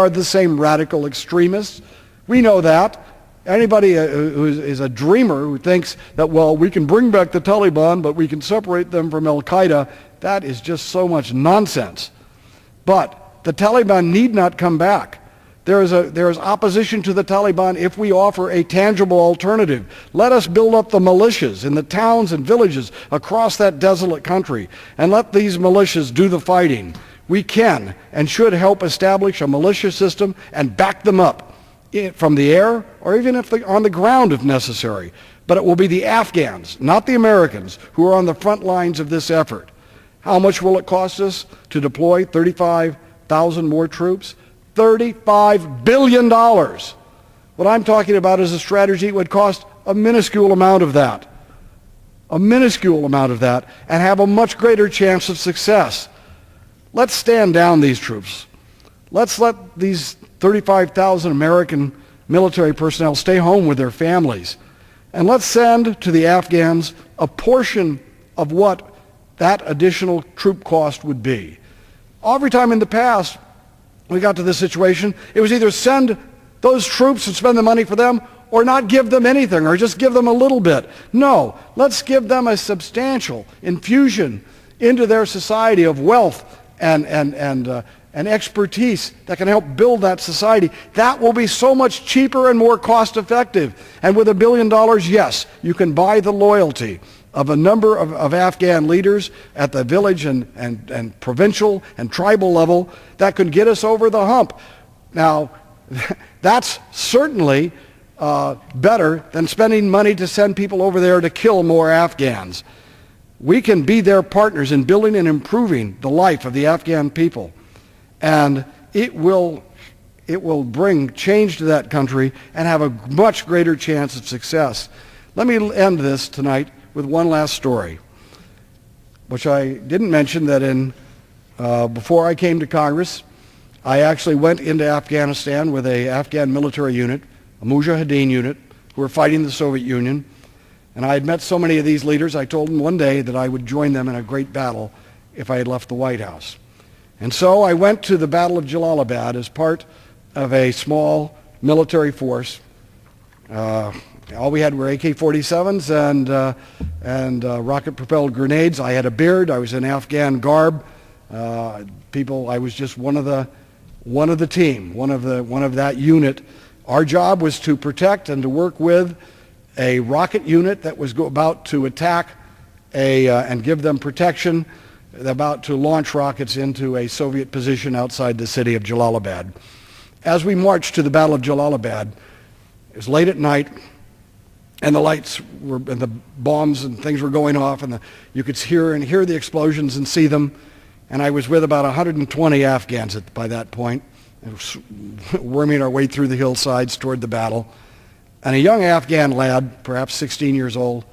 are the same radical extremists. We know that. Anybody who is a dreamer who thinks that, well, we can bring back the Taliban, but we can separate them from Al-Qaeda, that is just so much nonsense. But the Taliban need not come back. There is opposition to the Taliban if we offer a tangible alternative. Let us build up the militias in the towns and villages across that desolate country, and let these militias do the fighting. We can and should help establish a militia system and back them up from the air or even on the ground if necessary. But it will be the Afghans, not the Americans, who are on the front lines of this effort. How much will it cost us to deploy 35,000 more troops? $35 billion. What I'm talking about is a strategy that would cost a minuscule amount of that. A minuscule amount of that, and have a much greater chance of success. Let's stand down these troops. Let's let these 35,000 American military personnel stay home with their families. And let's send to the Afghans a portion of what that additional troop cost would be. Every time in the past we got to this situation, it was either send those troops and spend the money for them or not give them anything or just give them a little bit. No, let's give them a substantial infusion into their society of wealth and expertise that can help build that society. That will be so much cheaper and more cost effective. And with $1 billion, yes, you can buy the loyalty of a number of Afghan leaders at the village and provincial and tribal level that could get us over the hump. Now, that's certainly better than spending money to send people over there to kill more Afghans. We can be their partners in building and improving the life of the Afghan people. And it will bring change to that country and have a much greater chance of success. Let me end this tonight with one last story, which I didn't mention that before I came to Congress, I actually went into Afghanistan with an Afghan military unit, a Mujahideen unit, who were fighting the Soviet Union. And I had met so many of these leaders, I told them one day that I would join them in a great battle if I had left the White House. And so I went to the Battle of Jalalabad as part of a small military force. All we had were AK-47s and rocket-propelled grenades. I had a beard. I was in Afghan garb. I was just one of the team, one of that unit. Our job was to protect and to work with a rocket unit that was about to attack and give them protection, about to launch rockets into a Soviet position outside the city of Jalalabad. As we marched to the Battle of Jalalabad, it was late at night, and the lights were, and the bombs and things were going off, and you could hear the explosions and see them. And I was with about 120 Afghans by that point, worming our way through the hillsides toward the battle. And a young Afghan lad, perhaps 16 years old,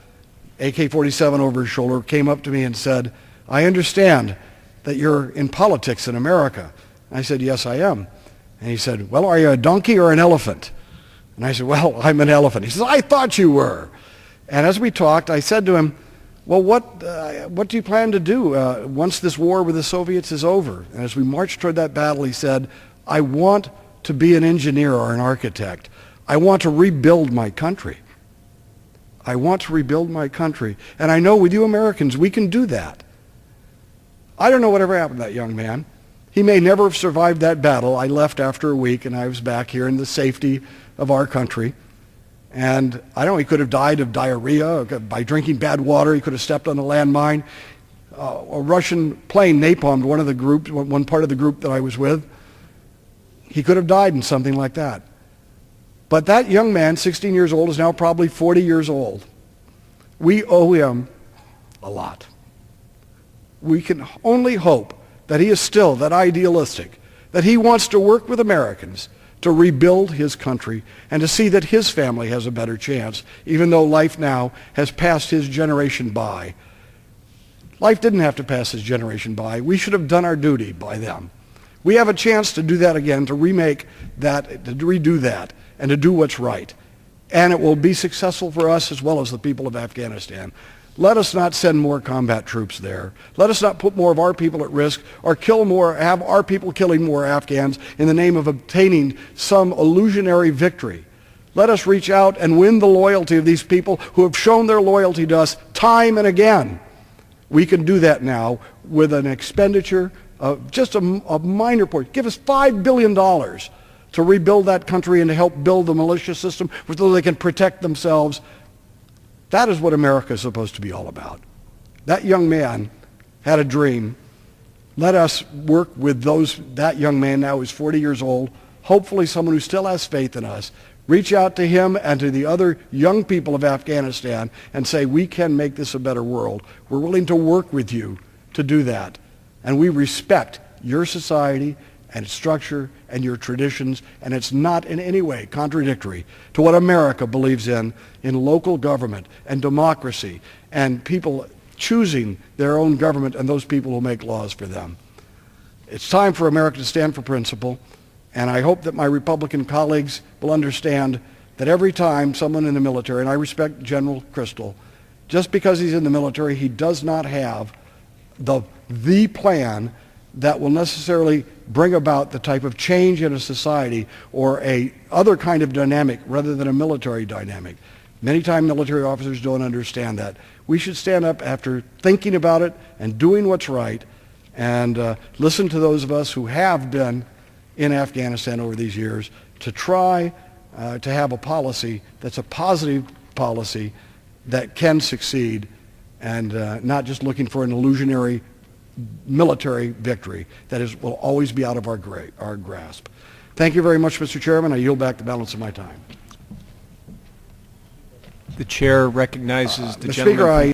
AK-47 over his shoulder, came up to me and said, "I understand that you're in politics in America." I said, "Yes, I am." And he said, "Well, are you a donkey or an elephant?" And I said, "Well, I'm an elephant." He says, "I thought you were." And as we talked, I said to him, "Well, what do you plan to do once this war with the Soviets is over?" And as we marched toward that battle, he said, "I want to be an engineer or an architect. I want to rebuild my country. I want to rebuild my country. And I know with you Americans, we can do that." I don't know whatever happened to that young man. He may never have survived that battle. I left after a week, and I was back here in the safety of our country. And I don't know, he could have died of diarrhea by drinking bad water. He could have stepped on a landmine. A Russian plane napalmed one part of the group that I was with. He could have died in something like that. But that young man, 16 years old, is now probably 40 years old. We owe him a lot. We can only hope that he is still that idealistic, that he wants to work with Americans to rebuild his country and to see that his family has a better chance, even though life now has passed his generation by. Life didn't have to pass his generation by. We should have done our duty by them. We have a chance to do that again, to remake that, to redo that, and to do what's right. And it will be successful for us as well as the people of Afghanistan. Let us not send more combat troops there. Let us not put more of our people at risk or have our people killing more Afghans in the name of obtaining some illusionary victory. Let us reach out and win the loyalty of these people who have shown their loyalty to us time and again. We can do that now with an expenditure of just a minor portion. Give us $5 billion to rebuild that country and to help build the militia system so they can protect themselves. That is what America is supposed to be all about. That young man had a dream. Let us work with that young man now who's 40 years old, hopefully someone who still has faith in us. Reach out to him and to the other young people of Afghanistan and say, we can make this a better world. We're willing to work with you to do that. And we respect your society and its structure and your traditions, and it's not in any way contradictory to what America believes in local government and democracy and people choosing their own government and those people who make laws for them. It's time for America to stand for principle, and I hope that my Republican colleagues will understand that every time someone in the military, and I respect General Crystal, just because he's in the military, he does not have the plan that will necessarily bring about the type of change in a society or a other kind of dynamic rather than a military dynamic. Many times military officers don't understand that. We should stand up after thinking about it and doing what's right and listen to those of us who have been in Afghanistan over these years to try to have a policy that's a positive policy that can succeed and not just looking for an illusionary military victory that will always be out of our grasp. Thank you very much, Mr. Chairman. I yield back the balance of my time. The chair recognizes the Mr. gentleman. Speaker,